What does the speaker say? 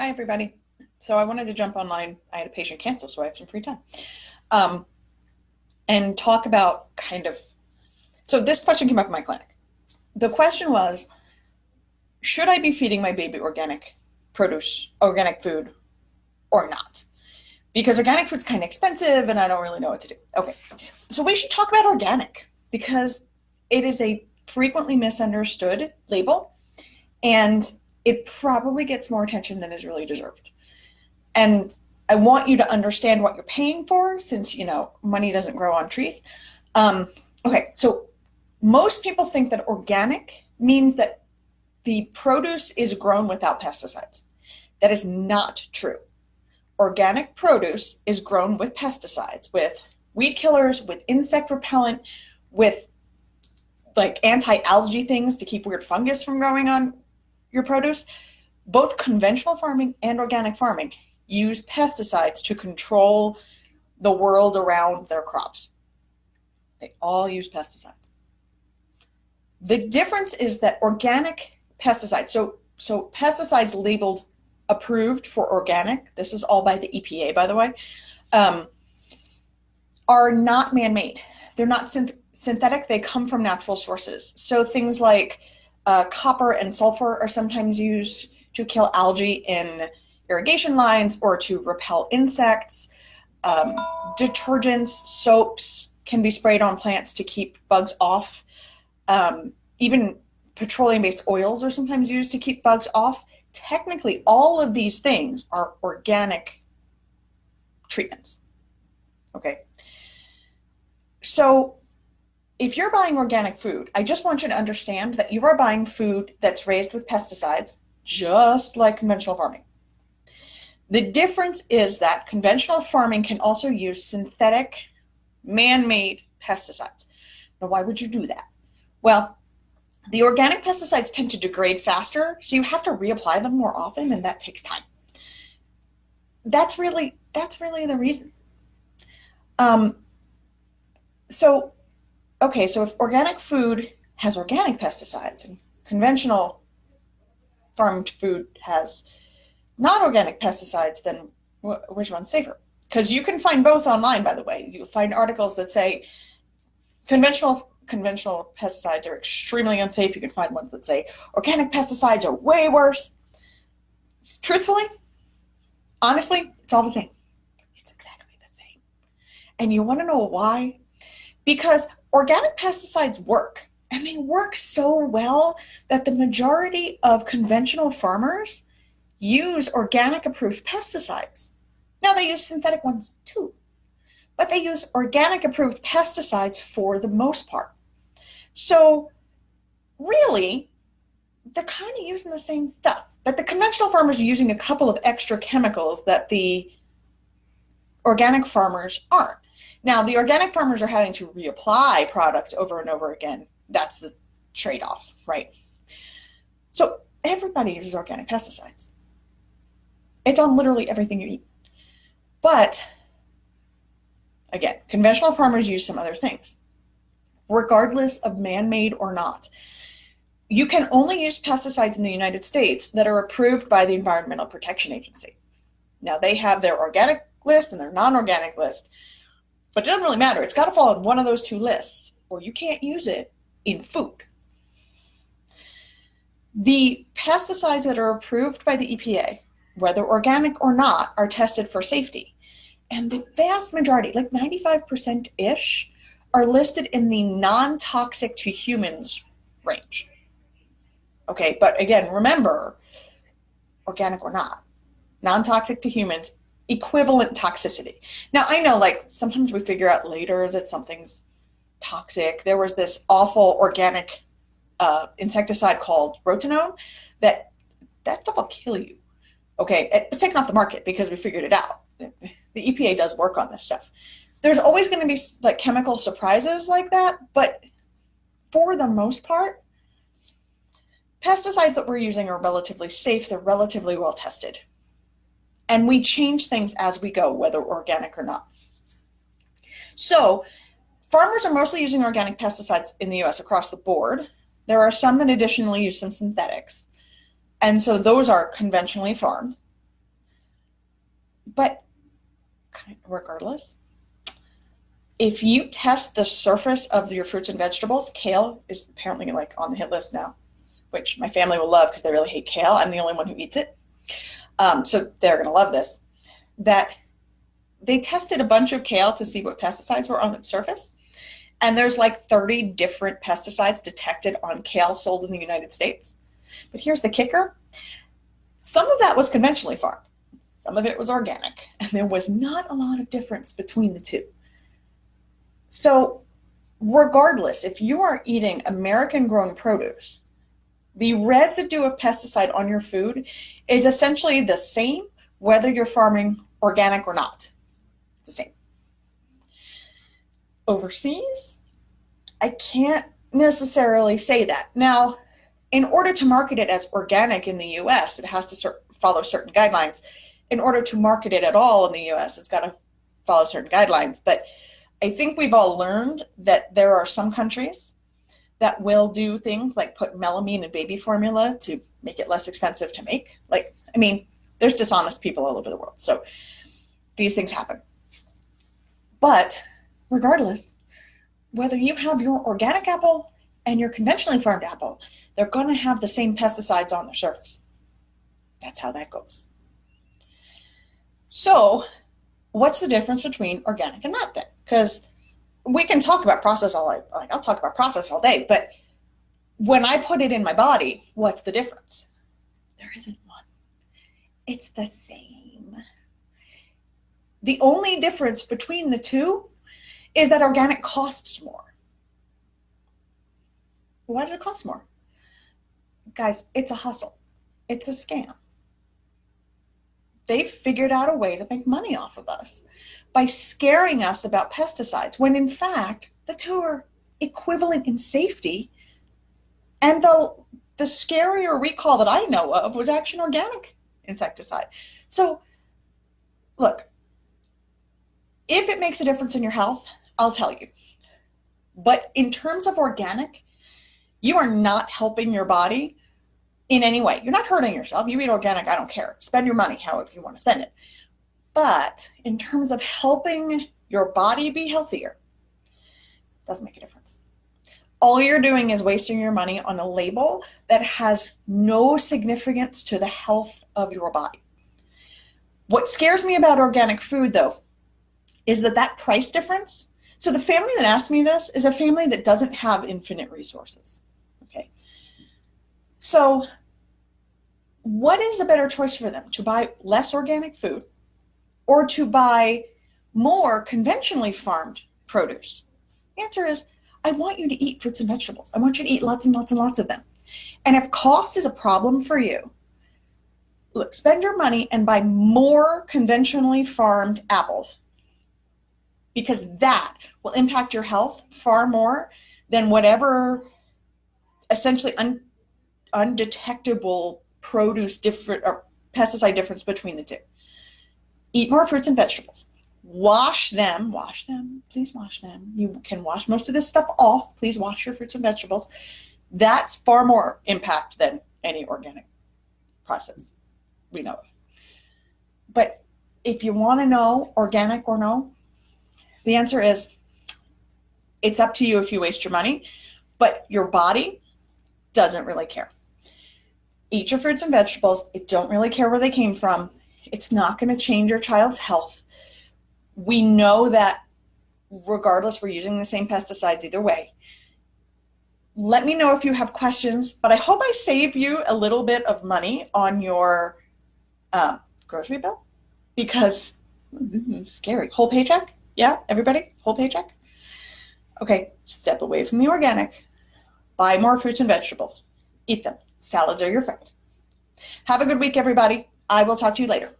Hi, everybody. So I wanted to jump online. I had a patient cancel, so I have some free time. Um, and talk about so this question came up in my clinic. The question was, should I be feeding my baby organic produce, organic food, or not? Because organic food's kind of expensive and I don't really know what to do. Okay, so we should talk about organic because it is a frequently misunderstood label and it probably gets more attention than is really deserved. And I want you to understand what you're paying for since, money doesn't grow on trees. Okay, so most people think that organic means that the produce is grown without pesticides. That is not true. Organic produce is grown with pesticides, with weed killers, with insect repellent, with like anti-algae things to keep weird fungus from growing on your produce. Both conventional farming and organic farming use pesticides to control the world around their crops. They all use pesticides. The difference is that organic pesticides, so pesticides labeled approved for organic, this is all by the EPA, by the way, are not man-made. They're not synthetic. They come from natural sources. So things like copper and sulfur are sometimes used to kill algae in irrigation lines or to repel insects. Detergents, soaps can be sprayed on plants to keep bugs off. Even petroleum-based oils are sometimes used to keep bugs off. Technically, all of these things are organic treatments. Okay. So if you're buying organic food, I just want you to understand that you are buying food that's raised with pesticides, just like conventional farming. The difference is that conventional farming can also use synthetic, man-made pesticides. Now, why would you do that? Well, the organic pesticides tend to degrade faster, so you have to reapply them more often, and that takes time. That's really the reason. So if organic food has organic pesticides and conventional farmed food has non-organic pesticides, then which one's safer? Because you can find both online, by the way. You'll find articles that say conventional pesticides are extremely unsafe. You can find ones that say organic pesticides are way worse. Truthfully, honestly, it's all the same. It's exactly the same. And you want to know why? Because organic pesticides work, and they work so well that the majority of conventional farmers use organic approved pesticides. Now they use synthetic ones too, but they use organic approved pesticides for the most part. So really, they're kind of using the same stuff, but the conventional farmers are using a couple of extra chemicals that the organic farmers aren't. Now, the organic farmers are having to reapply products over and over again. That's the trade-off, right? So everybody uses organic pesticides. It's on literally everything you eat. But, again, conventional farmers use some other things, regardless of man-made or not. You can only use pesticides in the United States that are approved by the Environmental Protection Agency. Now, they have their organic list and their non-organic list, but it doesn't really matter. It's got to fall in one of those two lists, or you can't use it in food. The pesticides that are approved by the EPA, whether organic or not, are tested for safety. And the vast majority, like 95%-ish, are listed in the non-toxic to humans range. Okay, but again, remember, organic or not, non-toxic to humans, equivalent toxicity. Now, I know, like, sometimes we figure out later that something's toxic. There was this awful organic insecticide called Rotenone that stuff will kill you. Okay, it was taken off the market because we figured it out. The EPA does work on this stuff. There's always going to be like chemical surprises like that, but for the most part, pesticides that we're using are relatively safe. They're relatively well tested. And we change things as we go, whether organic or not. So farmers are mostly using organic pesticides in the US across the board. There are some that additionally use some synthetics. And so those are conventionally farmed. regardless, if you test the surface of your fruits and vegetables, kale is apparently like on the hit list now, which my family will love because they really hate kale. I'm the only one who eats it. So they're going to love this. That they tested a bunch of kale to see what pesticides were on its surface. And there's like 30 different pesticides detected on kale sold in the United States. But here's the kicker. Some of that was conventionally farmed. Some of it was organic. And there was not a lot of difference between the two. So regardless, if you are eating American-grown produce, the residue of pesticide on your food is essentially the same whether you're farming organic or not. The same. Overseas, I can't necessarily say that. Now, in order to market it as organic in the US, it has to follow certain guidelines. In order to market it at all in the US, it's got to follow certain guidelines. But I think we've all learned that there are some countries that will do things like put melamine in baby formula to make it less expensive to make. There's dishonest people all over the world. So these things happen. But regardless, whether you have your organic apple and your conventionally farmed apple, they're going to have the same pesticides on their surface. That's how that goes. So what's the difference between organic and not then? Because we can talk about process I'll talk about process all day, but when I put it in my body, what's the difference? There isn't one. It's the same. The only difference between the two is that organic costs more. Why does it cost more? Guys, it's a hustle. It's a scam. They've figured out a way to make money off of us by scaring us about pesticides, when in fact, the two are equivalent in safety. And the scarier recall that I know of was actually an organic insecticide. So look, if it makes a difference in your health, I'll tell you. But in terms of organic, you are not helping your body in any way. You're not hurting yourself. You eat organic, I don't care. Spend your money however you want to spend it. But in terms of helping your body be healthier, it doesn't make a difference. All you're doing is wasting your money on a label that has no significance to the health of your body. What scares me about organic food, though, is that price difference. So the family that asked me this is a family that doesn't have infinite resources. Okay. So what is a better choice for them? To buy less organic food or to buy more conventionally farmed produce? The answer is, I want you to eat fruits and vegetables. I want you to eat lots and lots and lots of them. And if cost is a problem for you, look, spend your money and buy more conventionally farmed apples, because that will impact your health far more than whatever essentially undetectable produce different or pesticide difference between the two. Eat more fruits and vegetables. Wash them, please wash them. You can wash most of this stuff off. Please wash your fruits and vegetables. That's far more impact than any organic process we know of. But if you want to know organic or no, the answer is, it's up to you if you waste your money, but your body doesn't really care. Eat your fruits and vegetables. It don't really care where they came from. It's not going to change your child's health. We know that regardless, we're using the same pesticides either way. Let me know if you have questions, but I hope I save you a little bit of money on your grocery bill, because it's scary. Whole paycheck? Yeah, everybody? Whole paycheck? Okay, step away from the organic. Buy more fruits and vegetables. Eat them. Salads are your friend. Have a good week, everybody. I will talk to you later.